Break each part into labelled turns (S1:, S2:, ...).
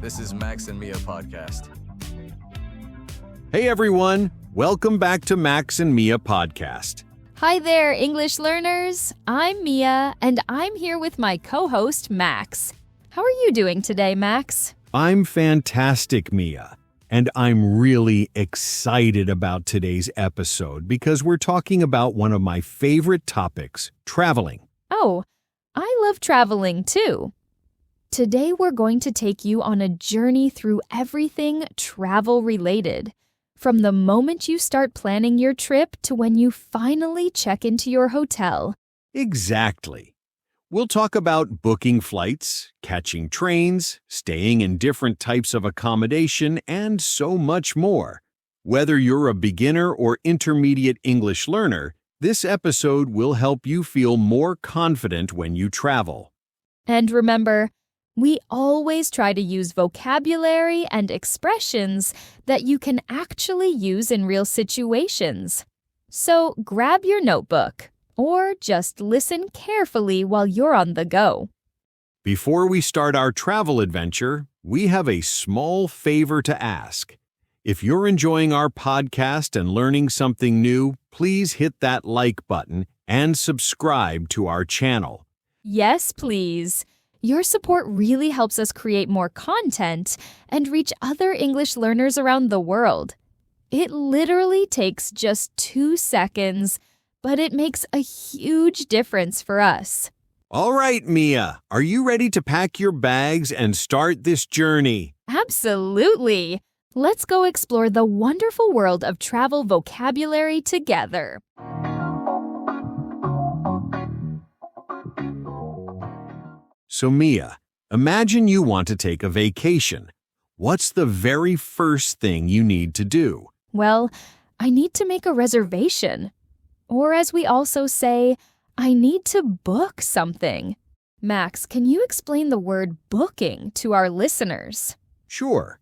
S1: This is Max and Mia Podcast.
S2: Hey everyone, welcome back to Max and Mia Podcast.
S3: Hi there, English learners. I'm Mia, and I'm here with my co-host, Max. How are you doing today, Max?
S2: I'm fantastic, Mia, and I'm really excited about today's episode because we're talking about one of my favorite topics, traveling.
S3: Oh, I love traveling too. Today we're going to take you on a journey through everything travel-related. From the moment you start planning your trip to when you finally check into your hotel.
S2: Exactly. We'll talk about booking flights, catching trains, staying in different types of accommodation, and so much more. Whether you're a beginner or intermediate English learner, this episode will help you feel more confident when you travel.
S3: And remember, we always try to use vocabulary and expressions that you can actually use in real situations. So grab your notebook or just listen carefully while you're on the go.
S2: Before we start our travel adventure, we have a small favor to ask. If you're enjoying our podcast and learning something new, please hit that like button and subscribe to our channel.
S3: Yes, please. Your support really helps us create more content and reach other English learners around the world. It literally takes just 2 seconds, but it makes a huge difference for us.
S2: All right, Mia, are you ready to pack your bags and start this journey?
S3: Absolutely. Let's go explore the wonderful world of travel vocabulary together.
S2: So Mia, imagine you want to take a vacation. What's the very first thing you need to do?
S3: Well, I need to make a reservation. Or as we also say, I need to book something. Max, can you explain the word booking to our listeners?
S2: Sure.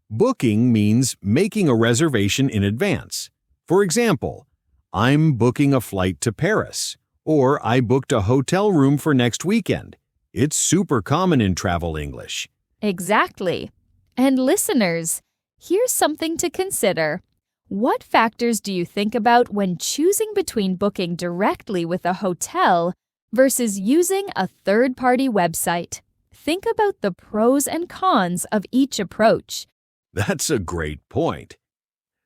S2: Booking means making a reservation in advance. For example, I'm booking a flight to Paris, or I booked a hotel room for next weekend. It's super common in travel English.
S3: Exactly. And listeners, here's something to consider. What factors do you think about when choosing between booking directly with a hotel versus using a third-party website? Think about the pros and cons of each approach.
S2: That's a great point.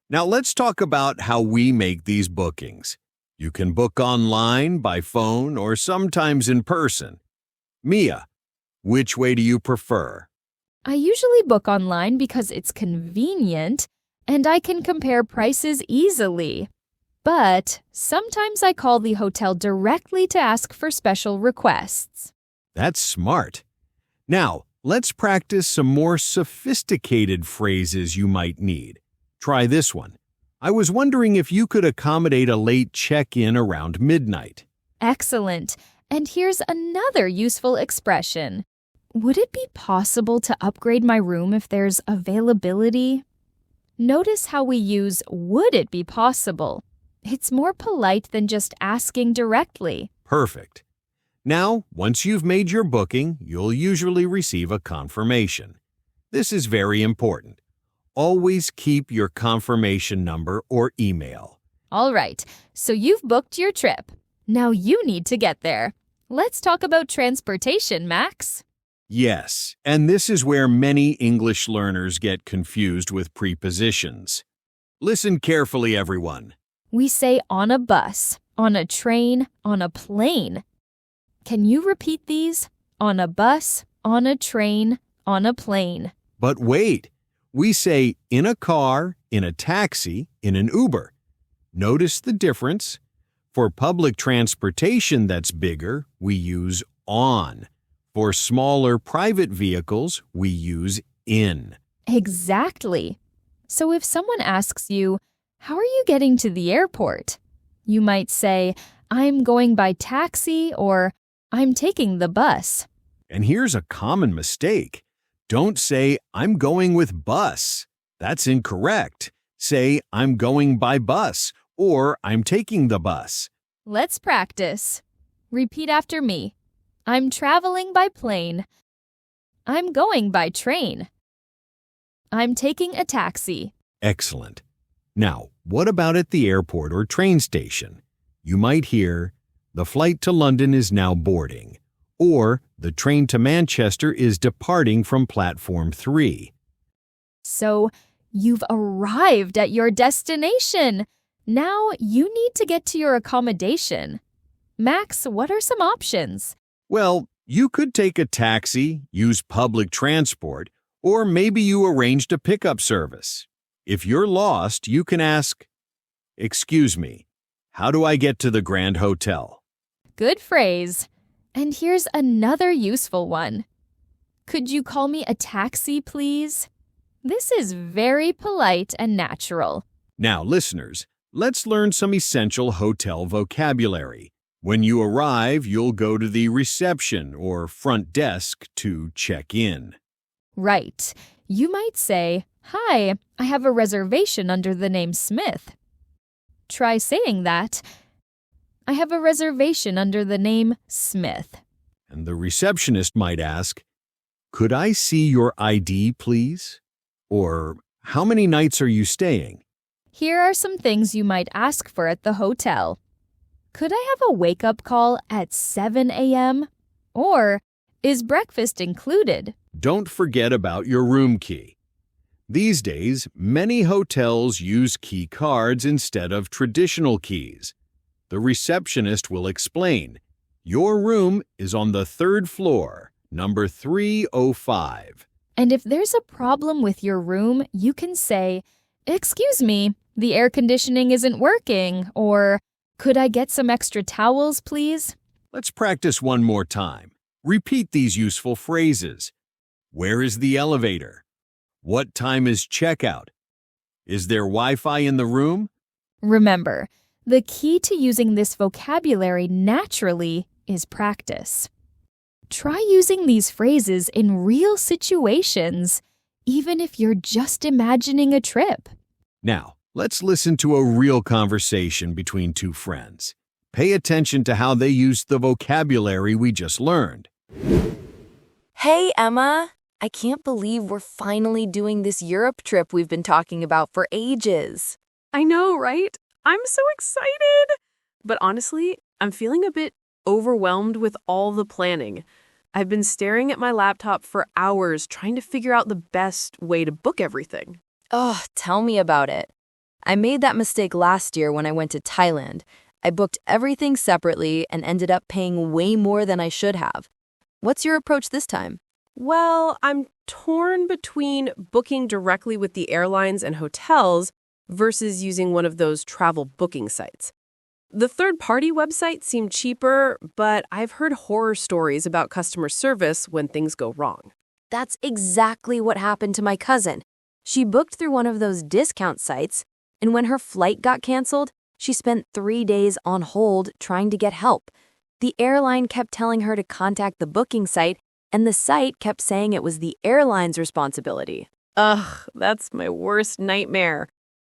S2: Now let's talk about how we make these bookings. You can book online, by phone, or sometimes in person. Mia, which way do you prefer?
S3: I usually book online because it's convenient and I can compare prices easily. But sometimes I call the hotel directly to ask for special requests.
S2: That's smart. Now, let's practice some more sophisticated phrases you might need. Try this one. I was wondering if you could accommodate a late check-in around midnight.
S3: Excellent. And here's another useful expression. Would it be possible to upgrade my room if there's availability? Notice how we use would it be possible. It's more polite than just asking directly.
S2: Perfect. Now, once you've made your booking, you'll usually receive a confirmation. This is very important. Always keep your confirmation number or email.
S3: All right, so you've booked your trip. Now you need to get there. Let's talk about transportation, Max.
S2: Yes, and this is where many English learners get confused with prepositions. Listen carefully, everyone.
S3: We say on a bus, on a train, on a plane. Can you repeat these? On a bus, on a train, on a plane.
S2: But wait, we say in a car, in a taxi, in an Uber. Notice the difference? For public transportation that's bigger, we use on. For smaller private vehicles, we use in.
S3: Exactly. So if someone asks you, how are you getting to the airport? You might say, I'm going by taxi or I'm taking the bus.
S2: And here's a common mistake. Don't say, I'm going with bus. That's incorrect. Say, I'm going by bus or I'm taking the bus.
S3: Let's practice. Repeat after me. I'm traveling by plane. I'm going by train. I'm taking a taxi.
S2: Excellent. Now, what about at the airport or train station? You might hear, "The flight to London is now boarding," or "The train to Manchester is departing from platform 3.
S3: So, you've arrived at your destination. Now you need to get to your accommodation. Max, what are some options?
S2: Well, you could take a taxi, use public transport, or maybe you arranged a pickup service. If you're lost, you can ask, "Excuse me, how do I get to the Grand Hotel?"
S3: Good phrase. And here's another useful one. Could you call me a taxi, please? This is very polite and natural.
S2: Now, listeners, let's learn some essential hotel vocabulary. When you arrive, you'll go to the reception or front desk to check in.
S3: Right. You might say, "Hi, I have a reservation under the name Smith." Try saying that. "I have a reservation under the name Smith."
S2: And the receptionist might ask, "Could I see your ID, please?" Or, "How many nights are you staying?"
S3: Here are some things you might ask for at the hotel. Could I have a wake-up call at 7 a.m.? Or, is breakfast included?
S2: Don't forget about your room key. These days, many hotels use key cards instead of traditional keys. The receptionist will explain, "Your room is on the 3rd floor, number 305.
S3: And if there's a problem with your room, you can say, "Excuse me, the air conditioning isn't working," or "Could I get some extra towels, please?"
S2: Let's practice one more time. Repeat these useful phrases. Where is the elevator? What time is checkout? Is there Wi-Fi in the room?
S3: Remember, the key to using this vocabulary naturally is practice. Try using these phrases in real situations, even if you're just imagining a trip.
S2: Now, let's listen to a real conversation between two friends. Pay attention to how they use the vocabulary we just learned.
S4: Hey, Emma. I can't believe we're finally doing this Europe trip we've been talking about for ages.
S5: I know, right? I'm so excited! But honestly, I'm feeling a bit overwhelmed with all the planning. I've been staring at my laptop for hours trying to figure out the best way to book everything.
S4: Oh, tell me about it. I made that mistake last year when I went to Thailand. I booked everything separately and ended up paying way more than I should have. What's your approach this time?
S5: Well, I'm torn between booking directly with the airlines and hotels versus using one of those travel booking sites. The third-party website seemed cheaper, but I've heard horror stories about customer service when things go wrong.
S4: That's exactly what happened to my cousin. She booked through one of those discount sites, and when her flight got canceled, she spent 3 days on hold trying to get help. The airline kept telling her to contact the booking site, and the site kept saying it was the airline's responsibility.
S5: Ugh, that's my worst nightmare.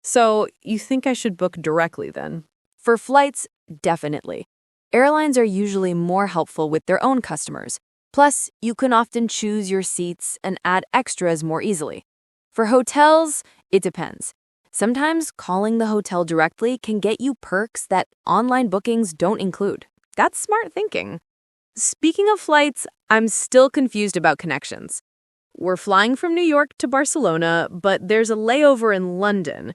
S5: So, you think I should book directly then?
S4: For flights, definitely. Airlines are usually more helpful with their own customers. Plus, you can often choose your seats and add extras more easily. For hotels, it depends. Sometimes calling the hotel directly can get you perks that online bookings don't include.
S5: That's smart thinking. Speaking of flights, I'm still confused about connections. We're flying from New York to Barcelona, but there's a layover in London.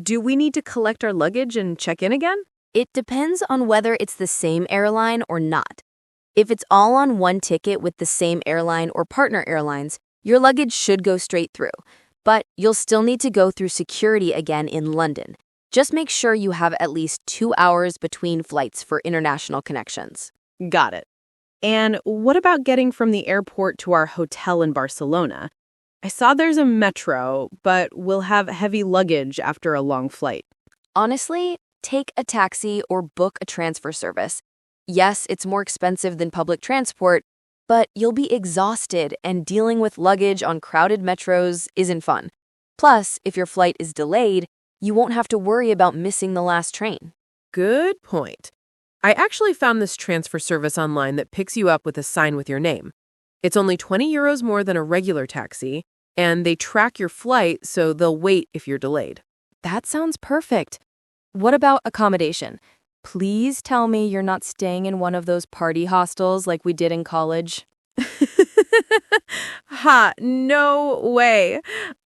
S5: Do we need to collect our luggage and check in again?
S4: It depends on whether it's the same airline or not. If it's all on one ticket with the same airline or partner airlines, your luggage should go straight through. But you'll still need to go through security again in London. Just make sure you have at least 2 hours between flights for international connections.
S5: Got it. And what about getting from the airport to our hotel in Barcelona? I saw there's a metro, but we'll have heavy luggage after a long flight.
S4: Honestly, take a taxi or book a transfer service. Yes, it's more expensive than public transport, but you'll be exhausted and dealing with luggage on crowded metros isn't fun. Plus, if your flight is delayed, you won't have to worry about missing the last train.
S5: Good point. I actually found this transfer service online that picks you up with a sign with your name. It's only 20 euros more than a regular taxi, and they track your flight so they'll wait if you're delayed.
S4: That sounds perfect. What about accommodation? Please tell me you're not staying in one of those party hostels like we did in college.
S5: Ha, no way.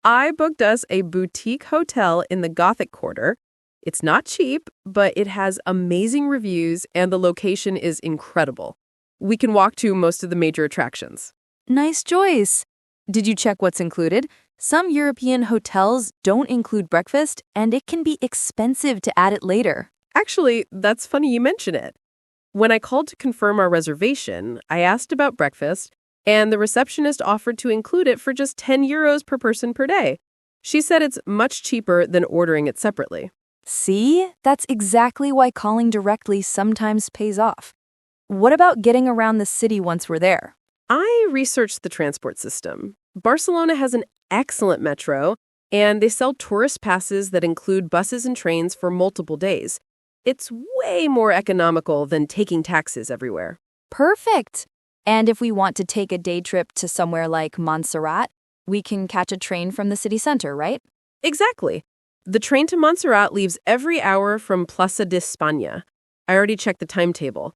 S5: I booked us a boutique hotel in the Gothic Quarter. It's not cheap, but it has amazing reviews and the location is incredible. We can walk to most of the major attractions.
S4: Nice choice. Did you check what's included? Some European hotels don't include breakfast, and it can be expensive to add it later.
S5: Actually, that's funny you mention it. When I called to confirm our reservation, I asked about breakfast, and the receptionist offered to include it for just €10 per person per day. She said it's much cheaper than ordering it separately.
S4: See? That's exactly why calling directly sometimes pays off. What about getting around the city once we're there?
S5: I researched the transport system. Barcelona has an excellent metro, and they sell tourist passes that include buses and trains for multiple days. It's way more economical than taking taxis everywhere.
S4: Perfect. And if we want to take a day trip to somewhere like Montserrat, we can catch a train from the city center, right?
S5: Exactly. The train to Montserrat leaves every hour from Plaza de España. I already checked the timetable.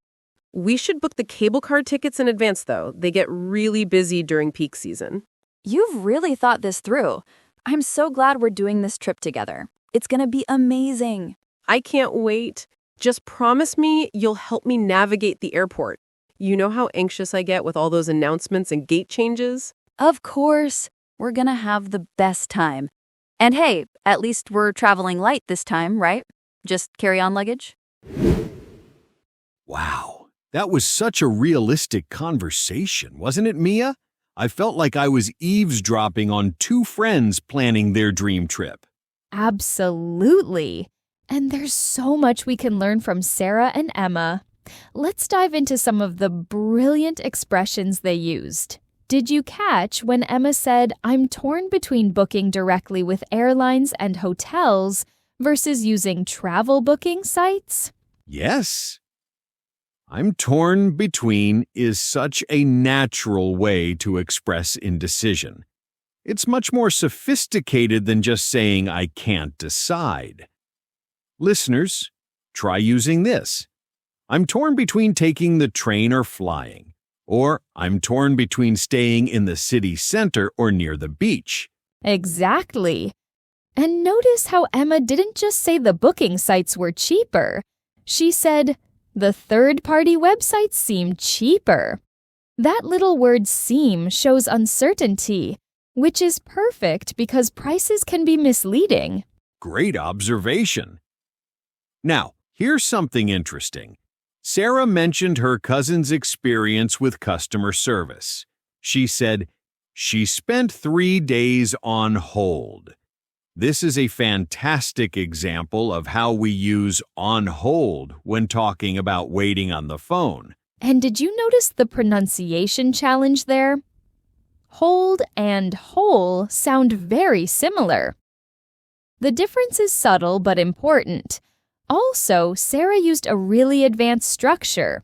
S5: We should book the cable car tickets in advance, though. They get really busy during peak season.
S4: You've really thought this through. I'm so glad we're doing this trip together. It's going to be amazing.
S5: I can't wait. Just promise me you'll help me navigate the airport. You know how anxious I get with all those announcements and gate changes?
S4: Of course. We're going to have the best time. And hey, at least we're traveling light this time, right? Just carry-on luggage?
S2: Wow, that was such a realistic conversation, wasn't it, Mia? I felt like I was eavesdropping on two friends planning their dream trip.
S3: Absolutely. And there's so much we can learn from Sarah and Emma. Let's dive into some of the brilliant expressions they used. Did you catch when Emma said, "I'm torn between booking directly with airlines and hotels versus using travel booking sites?"
S2: Yes. I'm torn between is such a natural way to express indecision. It's much more sophisticated than just saying I can't decide. Listeners, try using this. I'm torn between taking the train or flying. Or I'm torn between staying in the city center or near the beach.
S3: Exactly. And notice how Emma didn't just say the booking sites were cheaper. She said, the third-party websites seem cheaper. That little word seem shows uncertainty, which is perfect because prices can be misleading.
S2: Great observation. Now, here's something interesting. Sarah mentioned her cousin's experience with customer service. She said, she spent 3 days on hold. This is a fantastic example of how we use on hold when talking about waiting on the phone.
S3: And did you notice the pronunciation challenge there? Hold and whole sound very similar. The difference is subtle but important. Also, Sarah used a really advanced structure.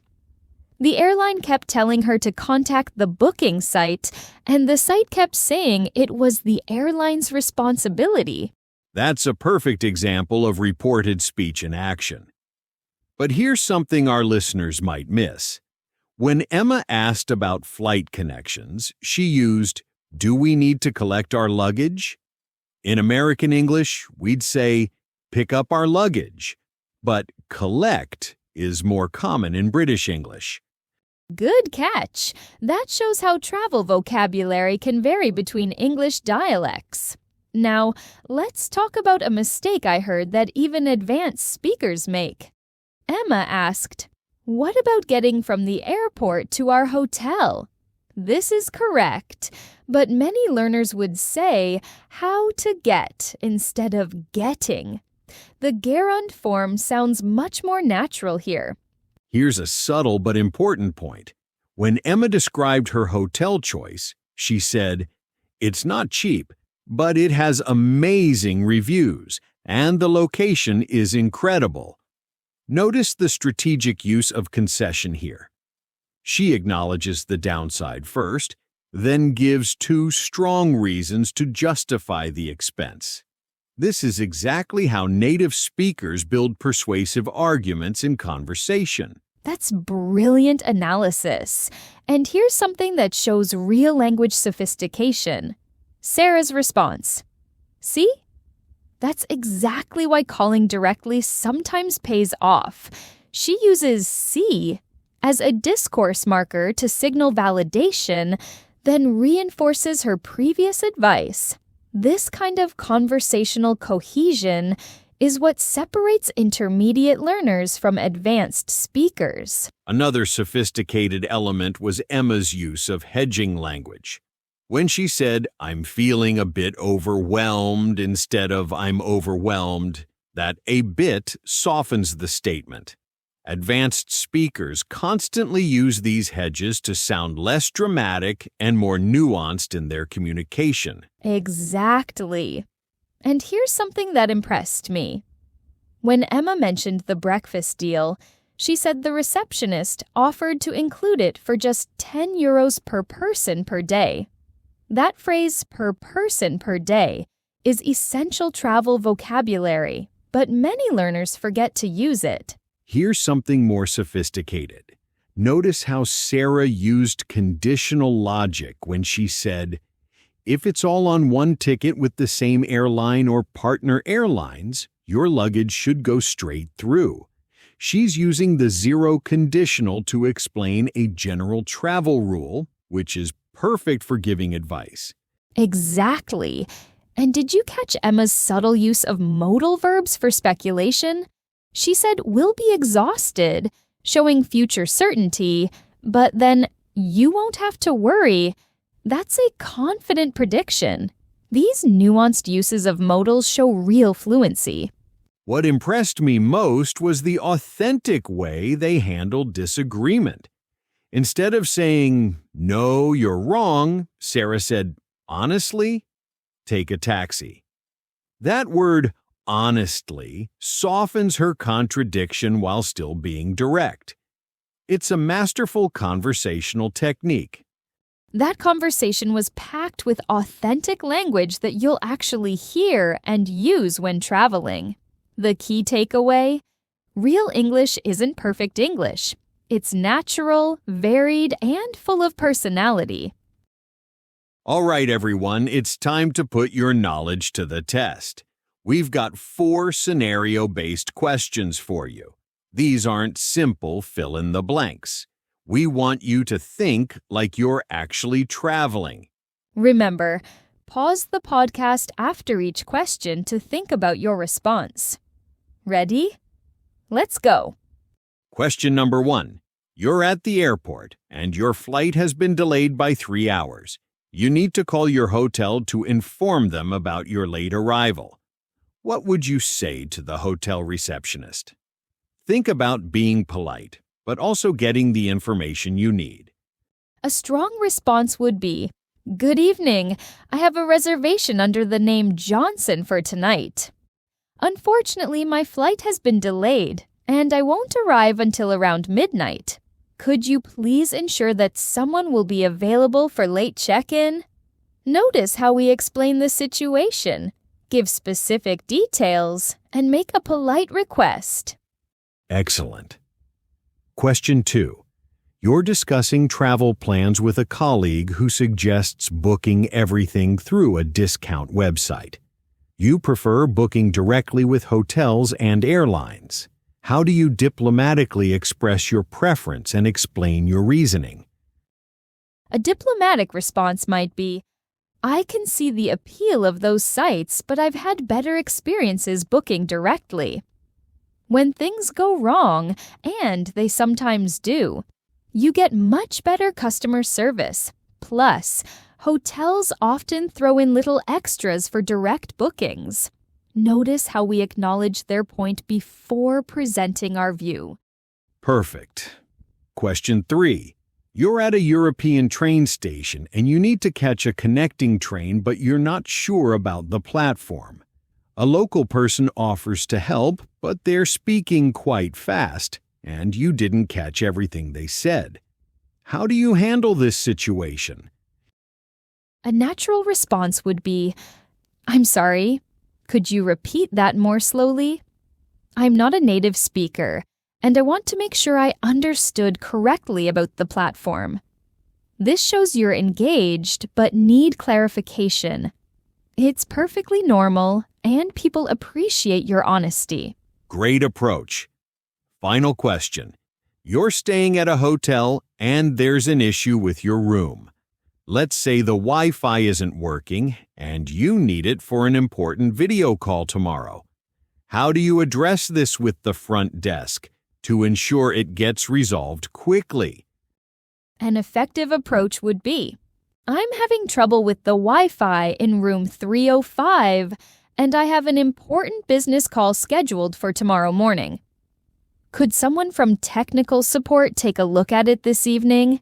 S3: The airline kept telling her to contact the booking site, and the site kept saying it was the airline's responsibility.
S2: That's a perfect example of reported speech in action. But here's something our listeners might miss. When Emma asked about flight connections, she used, "Do we need to collect our luggage?" In American English, we'd say, "Pick up our luggage." But collect is more common in British English.
S3: Good catch. That shows how travel vocabulary can vary between English dialects. Now, let's talk about a mistake I heard that even advanced speakers make. Emma asked, "What about getting from the airport to our hotel?" This is correct, but many learners would say how to get instead of getting. The gerund form sounds much more natural here.
S2: Here's a subtle but important point. When Emma described her hotel choice, she said, "It's not cheap, but it has amazing reviews, and the location is incredible." Notice the strategic use of concession here. She acknowledges the downside first, then gives two strong reasons to justify the expense. This is exactly how native speakers build persuasive arguments in conversation.
S3: That's brilliant analysis. And here's something that shows real language sophistication. Sarah's response. See? That's exactly why calling directly sometimes pays off. She uses see as a discourse marker to signal validation, then reinforces her previous advice. This kind of conversational cohesion is what separates intermediate learners from advanced speakers.
S2: Another sophisticated element was Emma's use of hedging language. When she said, "I'm feeling a bit overwhelmed," instead of "I'm overwhelmed," that "a bit" softens the statement. Advanced speakers constantly use these hedges to sound less dramatic and more nuanced in their communication.
S3: Exactly. And here's something that impressed me. When Emma mentioned the breakfast deal, she said the receptionist offered to include it for just €10 per person per day. That phrase, per person per day, is essential travel vocabulary, but many learners forget to use it.
S2: Here's something more sophisticated. Notice how Sarah used conditional logic when she said, "If it's all on one ticket with the same airline or partner airlines, your luggage should go straight through." She's using the zero conditional to explain a general travel rule, which is perfect for giving advice.
S3: Exactly. And did you catch Emma's subtle use of modal verbs for speculation? She said, "We'll be exhausted," showing future certainty, but then, "You won't have to worry." That's a confident prediction. These nuanced uses of modals show real fluency.
S2: What impressed me most was the authentic way they handled disagreement. Instead of saying, "No, you're wrong," Sarah said, "Honestly, take a taxi." That word, honestly, softens her contradiction while still being direct. It's a masterful conversational technique.
S3: That conversation was packed with authentic language that you'll actually hear and use when traveling. The key takeaway? Real English isn't perfect English. It's natural, varied, and full of personality.
S2: All right, everyone, it's time to put your knowledge to the test. We've got 4 scenario-based questions for you. These aren't simple fill-in-the-blanks. We want you to think like you're actually traveling.
S3: Remember, pause the podcast after each question to think about your response. Ready? Let's go.
S2: Question number 1. You're at the airport, and your flight has been delayed by 3 hours. You need to call your hotel to inform them about your late arrival. What would you say to the hotel receptionist? Think about being polite, but also getting the information you need.
S3: A strong response would be, "Good evening. I have a reservation under the name Johnson for tonight. Unfortunately, my flight has been delayed, and I won't arrive until around midnight. Could you please ensure that someone will be available for late check-in?" Notice how we explain the situation, give specific details, and make a polite request.
S2: Excellent. Question 2. You're discussing travel plans with a colleague who suggests booking everything through a discount website. You prefer booking directly with hotels and airlines. How do you diplomatically express your preference and explain your reasoning?
S3: A diplomatic response might be, "I can see the appeal of those sites, but I've had better experiences booking directly." When things go wrong, and they sometimes do, you get much better customer service. Plus, hotels often throw in little extras for direct bookings. Notice how we acknowledge their point before presenting our view.
S2: Perfect. Question 3. You're at a European train station and you need to catch a connecting train, but you're not sure about the platform. A local person offers to help, but they're speaking quite fast, and you didn't catch everything they said. How do you handle this situation?
S3: A natural response would be, "I'm sorry, could you repeat that more slowly? I'm not a native speaker, and I want to make sure I understood correctly about the platform." This shows you're engaged but need clarification. It's perfectly normal, and people appreciate your honesty.
S2: Great approach. Final question. You're staying at a hotel and there's an issue with your room. Let's say the Wi-Fi isn't working and you need it for an important video call tomorrow. How do you address this with the front desk to ensure it gets resolved quickly?
S3: An effective approach would be, "I'm having trouble with the Wi-Fi in room 305, and I have an important business call scheduled for tomorrow morning. Could someone from technical support take a look at it this evening?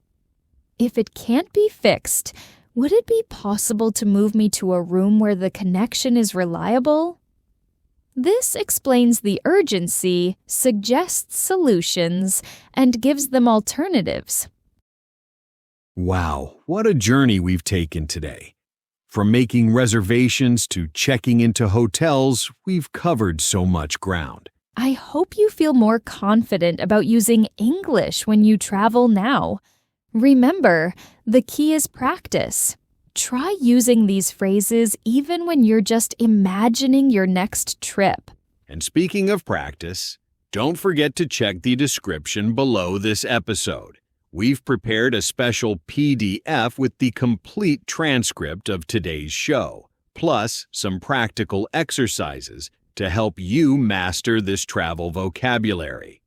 S3: If it can't be fixed, would it be possible to move me to a room where the connection is reliable?" This explains the urgency, suggests solutions, and gives them alternatives.
S2: Wow, what a journey we've taken today. From making reservations to checking into hotels, we've covered so much ground.
S3: I hope you feel more confident about using English when you travel now. Remember, the key is practice. Try using these phrases even when you're just imagining your next trip.
S2: And speaking of practice, don't forget to check the description below this episode. We've prepared a special PDF with the complete transcript of today's show, plus some practical exercises to help you master this travel vocabulary.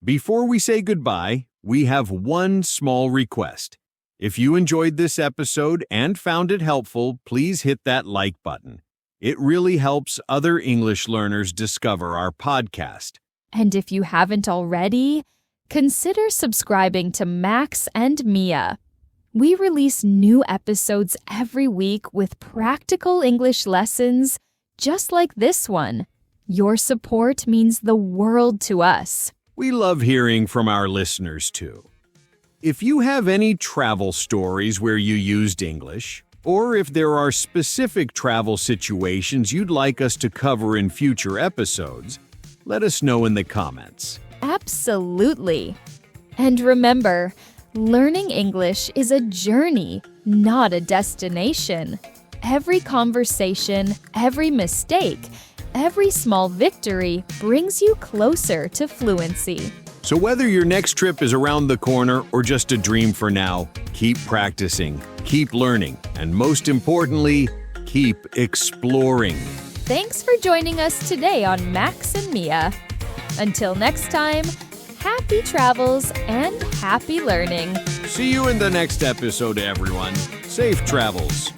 S2: Before we say goodbye, we have one small request. If you enjoyed this episode and found it helpful, please hit that like button. It really helps other English learners discover our podcast.
S3: And if you haven't already, consider subscribing to Max and Mia. We release new episodes every week with practical English lessons just like this one. Your support means the world to us.
S2: We love hearing from our listeners too. If you have any travel stories where you used English, or if there are specific travel situations you'd like us to cover in future episodes, let us know in the comments.
S3: Absolutely. And remember, learning English is a journey, not a destination. Every conversation, every mistake, every small victory brings you closer to fluency.
S2: So whether your next trip is around the corner or just a dream for now, keep practicing, keep learning, and most importantly, keep exploring.
S3: Thanks for joining us today on Max and Mia. Until next time, happy travels and happy learning.
S2: See you in the next episode, everyone. Safe travels.